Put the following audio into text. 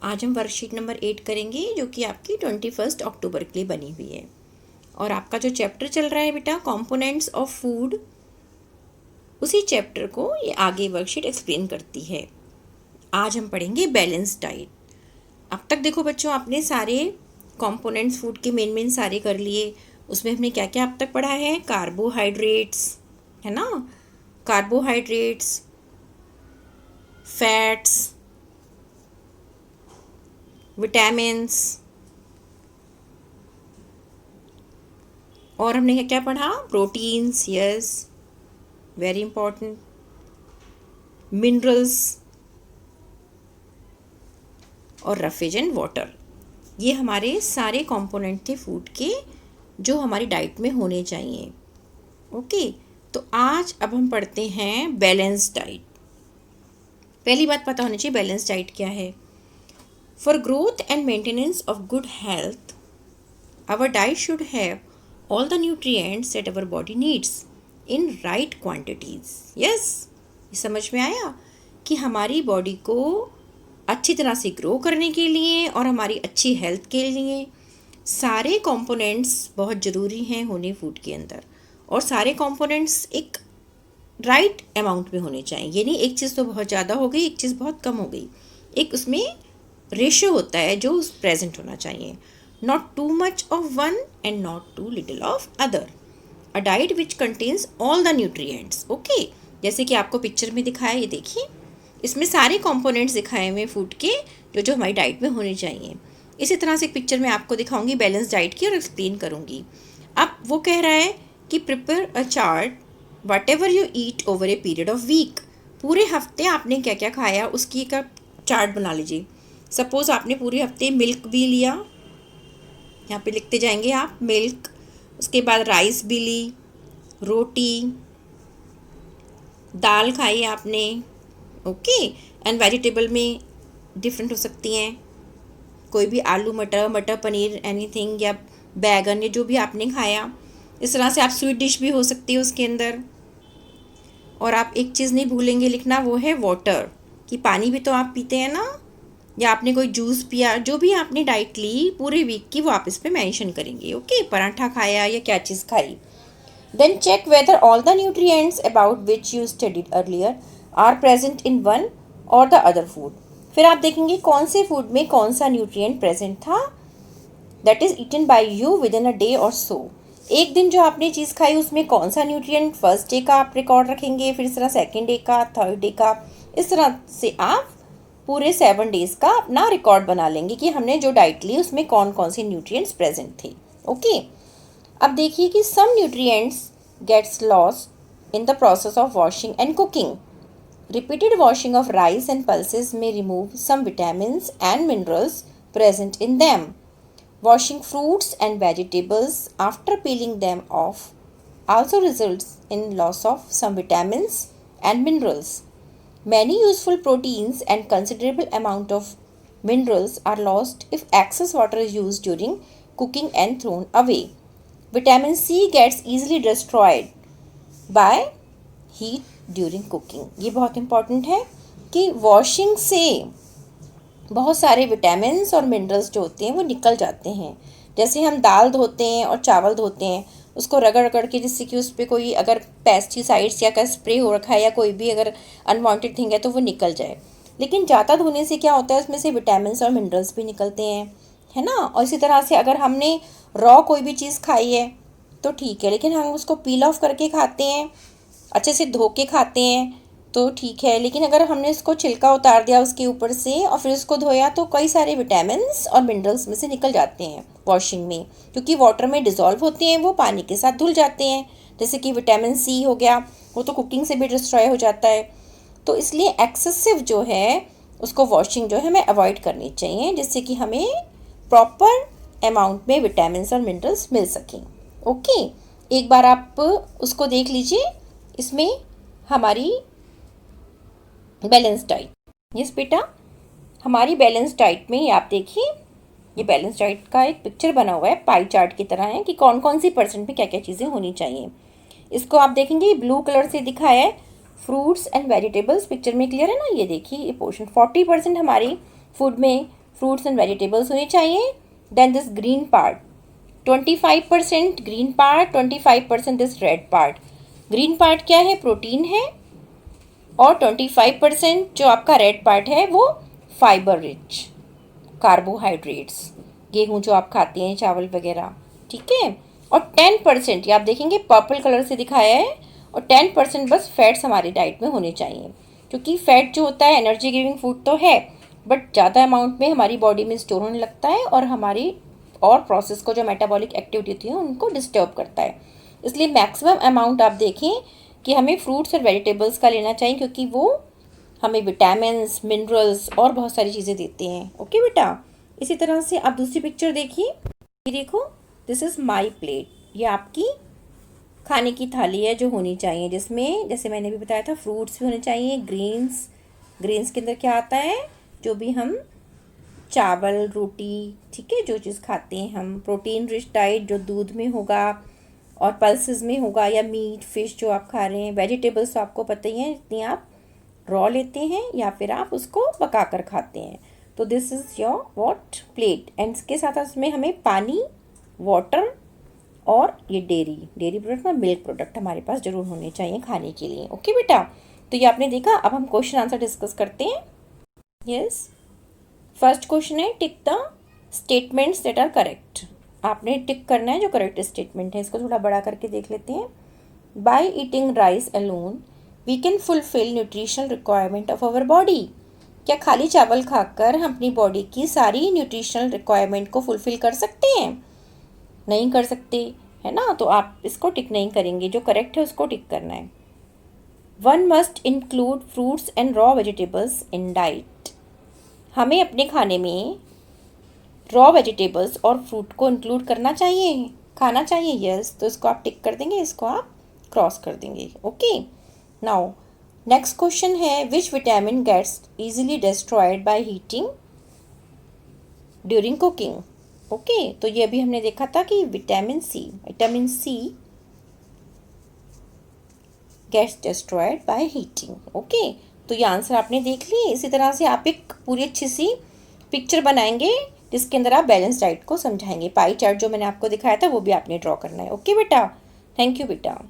आज हम worksheet number 8 करेंगे जो कि आपकी 21 अक्टूबर के लिए बनी हुई है। और आपका जो चैप्टर चल रहा है बेटा कंपोनेंट्स ऑफ फूड, उसी चैप्टर को ये आगे वर्कशीट एक्सप्लेन करती है। आज हम पढ़ेंगे बैलेंस डाइट। अब तक देखो बच्चों, आपने सारे कंपोनेंट्स फूड के मेन सारे कर लिए। उसमें हमने क्या क्या अब तक पढ़ा है? कार्बोहाइड्रेट्स, है ना, कार्बोहाइड्रेट्स, फैट्स, विटामिन्स, और हमने क्या क्या पढ़ा? Proteins, yes, very important, minerals और रफेज एंड वाटर। ये हमारे सारे कंपोनेंट थे फूड के जो हमारी डाइट में होने चाहिए। ओके, तो आज अब हम पढ़ते हैं बैलेंस डाइट। पहली बात पता होनी चाहिए बैलेंस डाइट क्या है। For growth and maintenance of good health our diet should have all the nutrients that our body needs in right quantities. Yes, ये समझ में आया कि हमारी बॉडी को अच्छी तरह से ग्रो करने के लिए और हमारी अच्छी हेल्थ के लिए सारे कंपोनेंट्स बहुत ज़रूरी हैं होने फूड के अंदर। और सारे कंपोनेंट्स एक राइट अमाउंट में होने चाहिए। ये नहीं एक चीज़ तो बहुत ज़्यादा हो गई, एक चीज़ बहुत कम हो गई। एक उसमें रेशियो होता है जो प्रेजेंट होना चाहिए। Not too much of one and not too little of other. A diet which contains all the nutrients. Okay, जैसे कि आपको पिक्चर में दिखाया, ये देखिए, इसमें सारे कंपोनेंट्स दिखाए हुए फूड के जो हमारी डाइट में होने चाहिए। इसी तरह से एक पिक्चर में आपको दिखाऊंगी बैलेंस डाइट की और एक्सप्लेन करूंगी। अब वो कह रहा है कि prepare a chart whatever you eat over a period of week. पूरे हफ्ते आपने क्या क्या खाया उसकी एक चार्ट बना लीजिए। सपोज आपने पूरे हफ्ते मिल्क भी लिया, यहाँ पे लिखते जाएंगे आप, मिल्क, उसके बाद राइस भी ली, रोटी, दाल खाई आपने, ओके, एंड वेजिटेबल में डिफरेंट हो सकती हैं, कोई भी आलू मटर, मटर पनीर, एनीथिंग, या बैगन, या जो भी आपने खाया। इस तरह से आप स्वीट डिश भी हो सकती है उसके अंदर। और आप एक चीज़ नहीं भूलेंगे लिखना, वो है वाटर, कि पानी भी तो आप पीते हैं ना, या आपने कोई जूस पिया, जो भी आपने डाइट ली पूरे वीक की वो आप इस पे मेंशन करेंगे। ओके, पराठा खाया या क्या चीज़ खाई। Then check whether all the nutrients about which you studied earlier are present in one or the other food. फिर आप देखेंगे कौन से फूड में कौन सा न्यूट्रिएंट प्रेजेंट था that is eaten by you within a day और सो। एक दिन जो आपने चीज़ खाई उसमें कौन सा न्यूट्रिएंट फर्स्ट डे का आप रिकॉर्ड रखेंगे, फिर इस तरह सेकेंड डे का, थर्ड डे का, इस तरह से आप पूरे 7 डेज का अपना रिकॉर्ड बना लेंगे कि हमने जो डाइट ली उसमें कौन कौन से न्यूट्रिएंट्स प्रेजेंट थे। ओके, अब देखिए कि some nutrients gets lost in the process of washing and cooking. Repeated washing of rice and pulses में remove some vitamins and minerals present in them. Washing fruits and vegetables after peeling them off also results in loss of some vitamins and minerals. Many useful proteins and considerable amount of minerals are lost if excess water is used during cooking and thrown away. Vitamin C gets easily destroyed by heat during cooking. ये बहुत important है कि washing से बहुत सारे vitamins और minerals जो होते हैं वो निकल जाते हैं। जैसे हम दाल धोते हैं और चावल धोते हैं, उसको रगड़ रगड़ के, जिससे कि उस पर कोई अगर पेस्टिसाइड्स या का स्प्रे हो रखा है या कोई भी अगर अनवांटेड थिंग है तो वो निकल जाए। लेकिन ज़्यादा धोने से क्या होता है, उसमें से विटामिन्स और मिनरल्स भी निकलते हैं, है ना। और इसी तरह से अगर हमने रॉ कोई भी चीज़ खाई है तो ठीक है, लेकिन हम उसको पील ऑफ करके खाते हैं, अच्छे से धो के खाते हैं तो ठीक है। लेकिन अगर हमने इसको छिलका उतार दिया उसके ऊपर से और फिर उसको धोया तो कई सारे विटामिन्स और मिनरल्स में से निकल जाते हैं वॉशिंग में, क्योंकि वाटर में डिज़ोल्व होते हैं, वो पानी के साथ धुल जाते हैं। जैसे कि विटामिन सी हो गया, वो तो कुकिंग से भी डिस्ट्रॉय हो जाता है। तो इसलिए एक्सेसिव जो है उसको वॉशिंग जो है हमें अवॉइड करनी चाहिए, जिससे कि हमें प्रॉपर अमाउंट में विटामिन्स और मिनरल्स मिल सकें। ओके, एक बार आप उसको देख लीजिए, इसमें हमारी बैलेंस डाइट। यस बेटा, हमारी बैलेंस डाइट में ये आप देखिए, ये बैलेंस डाइट का एक पिक्चर बना हुआ है, पाई चार्ट की तरह है कि कौन कौन सी परसेंट में क्या क्या चीज़ें होनी चाहिए। इसको आप देखेंगे ब्लू कलर से दिखाया है, फ्रूट्स एंड वेजिटेबल्स। पिक्चर में क्लियर है ना, ये देखिए ये पोर्शन 40% हमारी फूड में फ्रूट्स एंड वेजिटेबल्स होने चाहिए. Then this green part, 25% green part, 25% this red part. Green part क्या है? प्रोटीन है. और 25% जो आपका रेड पार्ट है वो फाइबर रिच कार्बोहाइड्रेट्स, गेहूँ जो आप खाते हैं, चावल वगैरह. ठीक है. और 10% ये आप देखेंगे पर्पल कलर से दिखाया है, और 10% बस फैट्स हमारी डाइट में होने चाहिए. क्योंकि फैट जो होता है एनर्जी गिविंग फूड तो है, बट ज़्यादा अमाउंट में हमारी बॉडी में स्टोर होने लगता है और हमारी और प्रोसेस को, जो मेटाबॉलिक एक्टिविटी होती है, उनको डिस्टर्ब करता है. इसलिए मैक्सिमम अमाउंट आप देखें कि हमें फ्रूट्स और वेजिटेबल्स का लेना चाहिए, क्योंकि वो हमें विटामिन्स, मिनरल्स और बहुत सारी चीज़ें देते हैं. ओके बेटा. इसी तरह से आप दूसरी पिक्चर देखिए. ये देखो, दिस इज़ माई प्लेट. ये आपकी खाने की थाली है जो होनी चाहिए, जिसमें जैसे मैंने भी बताया था फ्रूट्स भी होने चाहिए, ग्रेन्स. ग्रेन्स के अंदर क्या आता है? जो भी हम चावल, रोटी, ठीक है, जो चीज़ खाते हैं हम. प्रोटीन रिच डाइट जो दूध में होगा और पल्सेस में होगा, या मीट, फिश जो आप खा रहे हैं. वेजिटेबल्स तो आपको पता ही है, जितनी आप रॉ लेते हैं या फिर आप उसको पका कर खाते हैं. तो this is your what plate. And इसके साथ इसमें हमें पानी, वाटर और ये डेयरी प्रोडक्ट में मिल्क प्रोडक्ट हमारे पास ज़रूर होने चाहिए खाने के लिए. ओके बेटा. तो ये आपने देखा. अब हम क्वेश्चन आंसर डिस्कस करते हैं. यस. फर्स्ट क्वेश्चन है, tick the statements that are correct. आपने टिक करना है जो करेक्ट स्टेटमेंट है. इसको थोड़ा बड़ा करके देख लेते हैं. By eating rice alone we can fulfill nutritional requirement of our body. क्या खाली चावल खाकर हम अपनी बॉडी की सारी न्यूट्रिशनल रिक्वायरमेंट को फुलफिल कर सकते हैं? नहीं कर सकते, है ना. तो आप इसको टिक नहीं करेंगे. जो करेक्ट है उसको टिक करना है. One must include fruits and raw vegetables in diet. हमें अपने खाने में रॉ वेजिटेबल्स और फ्रूट को इंक्लूड करना चाहिए, खाना चाहिए. यस. तो इसको आप टिक कर देंगे, इसको आप क्रॉस कर देंगे. ओके. नाउ नेक्स्ट क्वेश्चन है, which vitamin gets easily destroyed by heating during cooking. Okay. तो ये अभी हमने देखा था कि vitamin C gets destroyed by heating. Okay. तो ये आंसर आपने देख लिए. इसी तरह से आप एक पूरी अच्छी सी पिक्चर बनाएंगे जिसके अंदर आप बैलेंस डाइट को समझाएंगे. पाई चार्ट जो मैंने आपको दिखाया था वो भी आपने ड्रॉ करना है. ओके बेटा. थैंक यू बेटा.